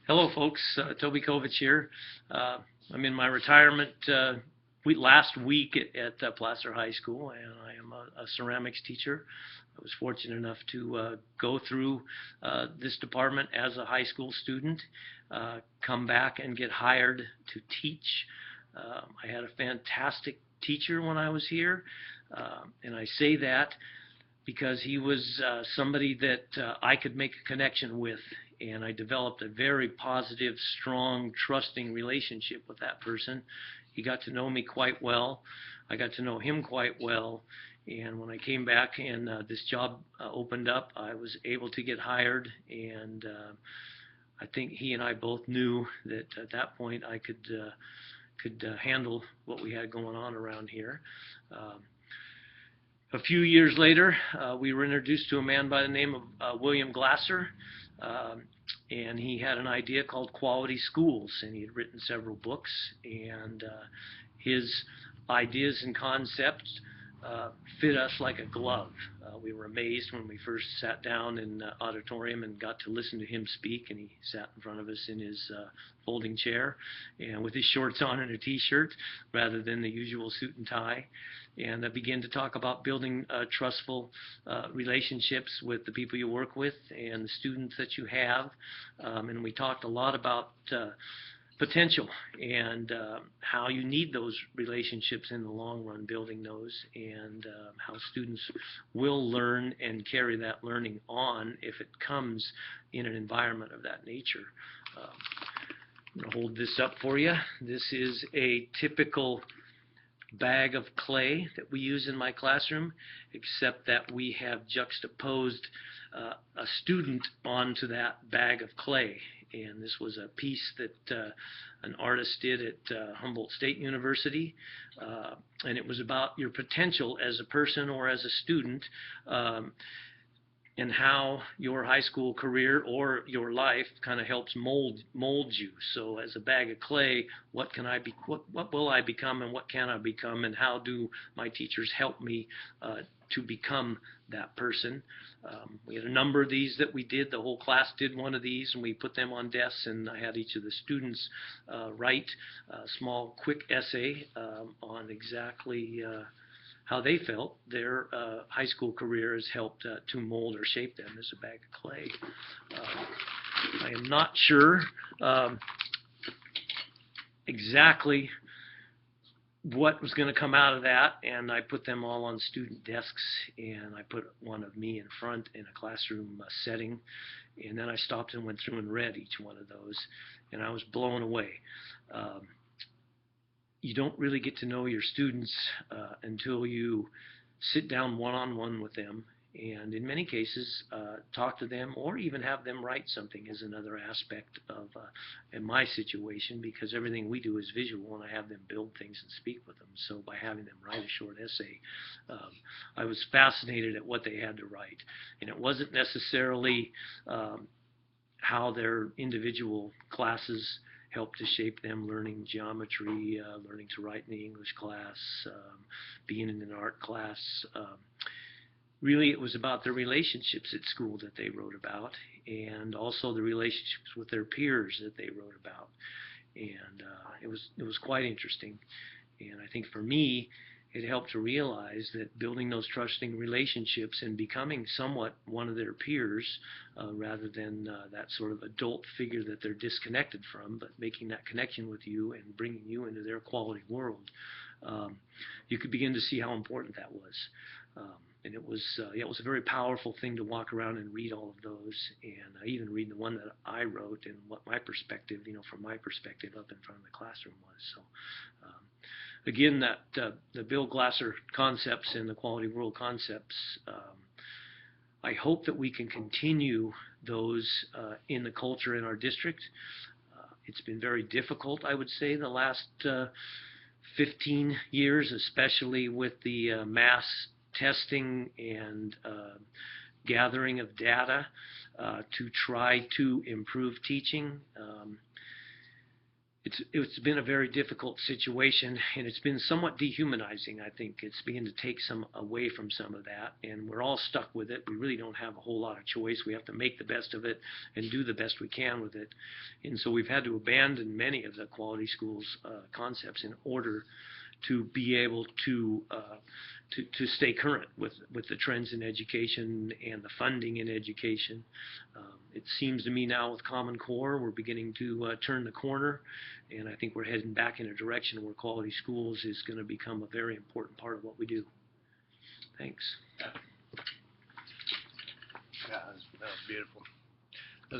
Hello, folks. Toby here. I'm in my retirement last week at Placer High School, and I am a ceramics teacher. I was fortunate enough to go through this department as a high school student, come back and get hired to teach. I had a fantastic teacher when I was here, and I say that because he was somebody that I could make a connection with, and I developed a very positive, strong, trusting relationship with that person. He got to know me quite well. I got to know him quite well, and when I came back and this job opened up, I was able to get hired, and I think he and I both knew that at that point I could handle what we had going on around here. A few years later, we were introduced to a man by the name of William Glasser, and he had an idea called Quality Schools, and he had written several books, and his ideas and concepts fit us like a glove. We were amazed when we first sat down in the auditorium and got to listen to him speak, and he sat in front of us in his folding chair and with his shorts on and a t-shirt rather than the usual suit and tie, and began to talk about building trustful relationships with the people you work with and the students that you have, and we talked a lot about potential and how you need those relationships in the long run, building those, and how students will learn and carry that learning on if it comes in an environment of that nature. I'm going to hold this up for you. This is a typical bag of clay that we use in my classroom, except that we have juxtaposed a student onto that bag of clay. And this was a piece that an artist did at Humboldt State University, and it was about your potential as a person or as a student, and how your high school career or your life kind of helps mold you. So as a bag of clay, what will I become, and what can I become, and how do my teachers help me to become that person? We had a number of these that we did. The whole class did one of these, and we put them on desks, and I had each of the students write a small, quick essay on exactly how they felt their high school career has helped to mold or shape them as a bag of clay. I am not sure exactly what was going to come out of that, and I put them all on student desks, and I put one of me in front in a classroom setting, and then I stopped and went through and read each one of those, and I was blown away. You don't really get to know your students until you sit down one-on-one with them, and in many cases talk to them, or even have them write something is another aspect of in my situation, because everything we do is visual, and I have them build things and speak with them. So by having them write a short essay, I was fascinated at what they had to write, and it wasn't necessarily how their individual classes helped to shape them, learning geometry, learning to write in the English class, being in an art class. Really, it was about the relationships at school that they wrote about, and also the relationships with their peers that they wrote about. And it was quite interesting. And I think for me, it helped to realize that building those trusting relationships and becoming somewhat one of their peers, rather than that sort of adult figure that they're disconnected from, but making that connection with you and bringing you into their quality world, you could begin to see how important that was. And it was a very powerful thing to walk around and read all of those, and even read the one that I wrote and what my perspective, from my perspective up in front of the classroom was. So again, that the Bill Glasser concepts and the quality world concepts, I hope that we can continue those in the culture in our district. It's been very difficult, I would say, the last 15 years, especially with the mass testing and gathering of data to try to improve teaching. it's been a very difficult situation, and it's been somewhat dehumanizing. I think it's beginning to take some away from some of that, and we're all stuck with it. We really don't have a whole lot of choice. We have to make the best of it and do the best we can with it. And so we've had to abandon many of the quality schools concepts in order to be able to stay current with the trends in education and the funding in education. It seems to me now with Common Core, we're beginning to turn the corner, and I think we're heading back in a direction where quality schools is going to become a very important part of what we do. Thanks. Yeah, that was beautiful.